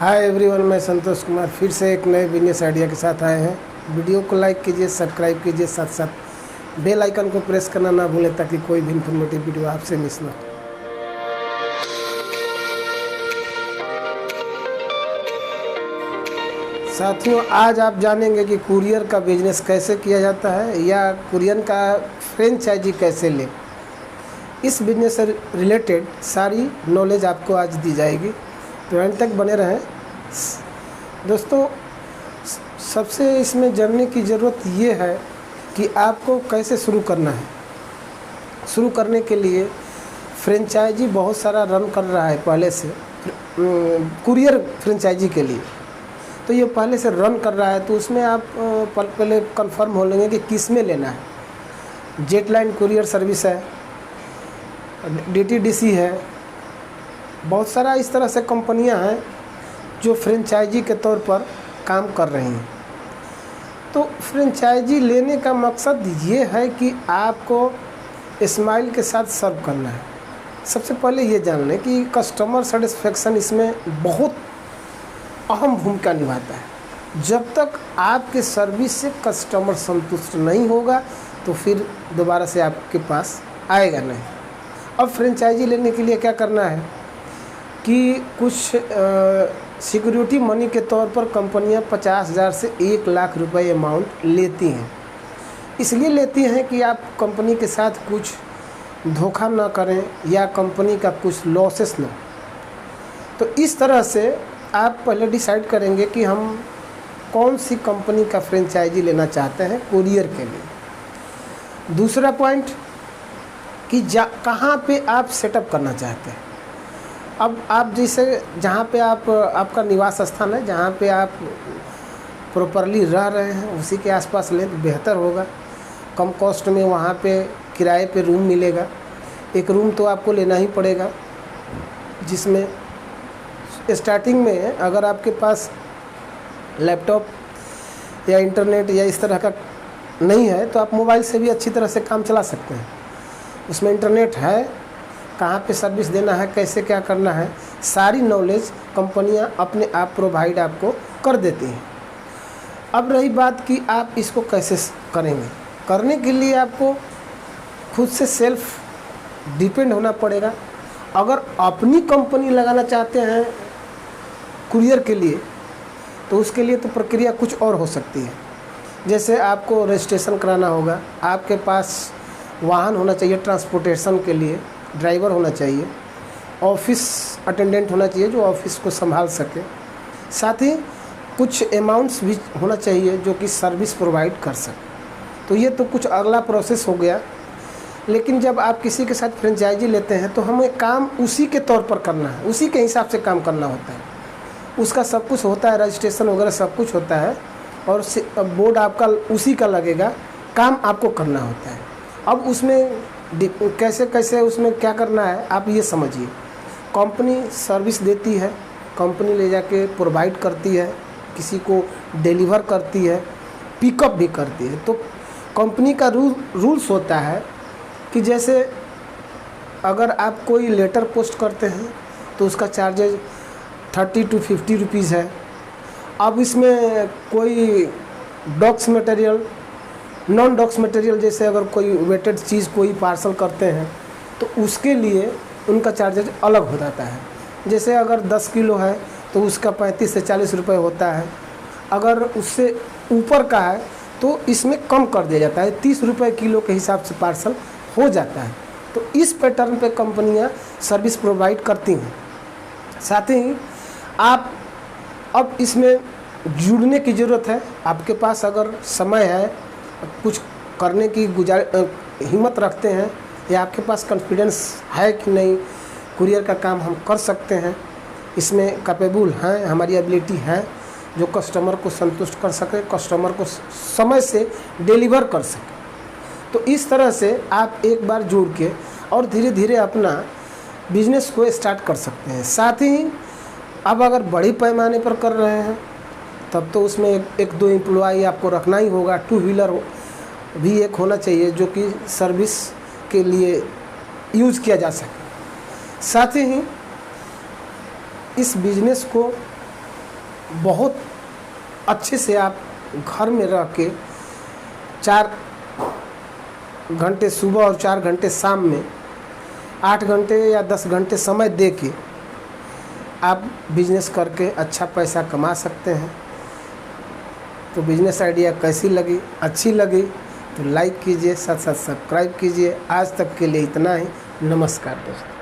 Hi everyone, मैं संतोष कुमार फिर से एक नए बिजनेस आइडिया के साथ आए हैं। वीडियो को लाइक कीजिए, सब्सक्राइब कीजिए, साथ साथ बेल आइकन को प्रेस करना ना भूलें ताकि कोई भी इन्फॉर्मेटिव वीडियो आपसे मिस ना हो। साथियों, आज आप जानेंगे कि कुरियर का बिजनेस कैसे किया जाता है या कुरियर का फ्रेंचाइजी कैसे लें। इस बिजनेस से रिलेटेड सारी नॉलेज आपको आज दी जाएगी, तो एंड तक बने रहें। दोस्तों, सबसे इसमें जानने की ज़रूरत ये है कि आपको कैसे शुरू करना है। शुरू करने के लिए फ्रेंचाइजी बहुत सारा रन कर रहा है पहले से, कुरियर फ्रेंचाइजी के लिए तो ये पहले से रन कर रहा है, तो उसमें आप पहले कंफर्म हो लेंगे कि किस में लेना है। जेटलाइन कुरियर सर्विस है, DTDC है, बहुत सारा इस तरह से कंपनियां हैं जो फ्रेंचाइजी के तौर पर काम कर रही हैं। तो फ्रेंचाइजी लेने का मकसद ये है कि आपको स्माइल के साथ सर्व करना है। सबसे पहले ये जान लें कि कस्टमर सेटिस्फेक्शन इसमें बहुत अहम भूमिका निभाता है। जब तक आपके सर्विस से कस्टमर संतुष्ट नहीं होगा तो फिर दोबारा से आपके पास आएगा नहीं। अब फ्रेंचाइजी लेने के लिए क्या करना है कि कुछ सिक्योरिटी मनी के तौर पर कंपनियां 50,000 से 1 लाख रुपए अमाउंट लेती हैं। इसलिए लेती हैं कि आप कंपनी के साथ कुछ धोखा ना करें या कंपनी का कुछ लॉसेस ना। तो इस तरह से आप पहले डिसाइड करेंगे कि हम कौन सी कंपनी का फ्रेंचाइजी लेना चाहते हैं कुरियर के लिए। दूसरा पॉइंट कि कहाँ पे आप सेटअप करना चाहते हैं। अब आप जैसे जहाँ पे आपका निवास स्थान है, जहाँ पे आप प्रॉपरली रह रहे हैं उसी के आसपास लें तो बेहतर होगा। कम कॉस्ट में वहाँ पे किराए पे रूम मिलेगा। एक रूम तो आपको लेना ही पड़ेगा, जिसमें स्टार्टिंग में अगर आपके पास लैपटॉप या इंटरनेट या इस तरह का नहीं है तो आप मोबाइल से भी अच्छी तरह से काम चला सकते हैं। उसमें इंटरनेट है, कहाँ पे सर्विस देना है, कैसे क्या करना है, सारी नॉलेज कंपनियां अपने आप प्रोवाइड आपको कर देती हैं। अब रही बात कि आप इसको कैसे करेंगे। करने के लिए आपको खुद से सेल्फ डिपेंड होना पड़ेगा। अगर अपनी कंपनी लगाना चाहते हैं कुरियर के लिए तो उसके लिए तो प्रक्रिया कुछ और हो सकती है। जैसे आपको रजिस्ट्रेशन कराना होगा, आपके पास वाहन होना चाहिए ट्रांसपोर्टेशन के लिए, ड्राइवर होना चाहिए, ऑफिस अटेंडेंट होना चाहिए जो ऑफिस को संभाल सके, साथ ही कुछ अमाउंट्स भी होना चाहिए जो कि सर्विस प्रोवाइड कर सके। तो ये तो कुछ अगला प्रोसेस हो गया। लेकिन जब आप किसी के साथ फ्रेंचाइजी लेते हैं तो हमें काम उसी के तौर पर करना है, उसी के हिसाब से काम करना होता है। उसका सब कुछ होता है, रजिस्ट्रेशन वगैरह सब कुछ होता है और बोर्ड आपका उसी का लगेगा, काम आपको करना होता है। अब उसमें कैसे कैसे उसमें क्या करना है आप ये समझिए। कंपनी सर्विस देती है, कंपनी ले जाके प्रोवाइड करती है, किसी को डिलीवर करती है, पिकअप भी करती है। तो कंपनी का रूल्स होता है कि जैसे अगर आप कोई लेटर पोस्ट करते हैं तो उसका चार्जेज 30 to 50 रुपीज़ है। अब इसमें कोई docs material, non docs material, जैसे अगर कोई वेटेड चीज़ कोई पार्सल करते हैं तो उसके लिए उनका चार्जेज अलग हो जाता है। जैसे अगर 10 किलो है तो उसका 35 से 40 रुपये होता है। अगर उससे ऊपर का है तो इसमें कम कर दिया जाता है, 30 रुपये किलो के हिसाब से पार्सल हो जाता है। तो इस पैटर्न पे कंपनियां सर्विस प्रोवाइड करती हैं। साथ ही आप अब इसमें जुड़ने की ज़रूरत है। आपके पास अगर समय है, कुछ करने की हिम्मत रखते हैं या आपके पास कॉन्फिडेंस है कि नहीं कुरियर का काम हम कर सकते हैं, इसमें कैपेबल हैं, हमारी एबिलिटी है जो कस्टमर को संतुष्ट कर सके, कस्टमर को समय से डिलीवर कर सके, तो इस तरह से आप एक बार जुड़ के और धीरे धीरे अपना बिजनेस को स्टार्ट कर सकते हैं। साथ ही अब अगर बड़े पैमाने पर कर रहे हैं तब तो उसमें एक दो एम्प्लॉय आपको रखना ही होगा। 2 व्हीलर भी एक होना चाहिए जो कि सर्विस के लिए यूज़ किया जा सके। साथ ही इस बिज़नेस को बहुत अच्छे से आप घर में रह के 4 घंटे सुबह और 4 घंटे शाम में 8 घंटे या 10 घंटे समय दे के आप बिजनेस करके अच्छा पैसा कमा सकते हैं। तो बिजनेस आइडिया कैसी लगी? अच्छी लगी तो लाइक कीजिए, साथ साथ सब्सक्राइब कीजिए। आज तक के लिए इतना ही। नमस्कार दोस्तों।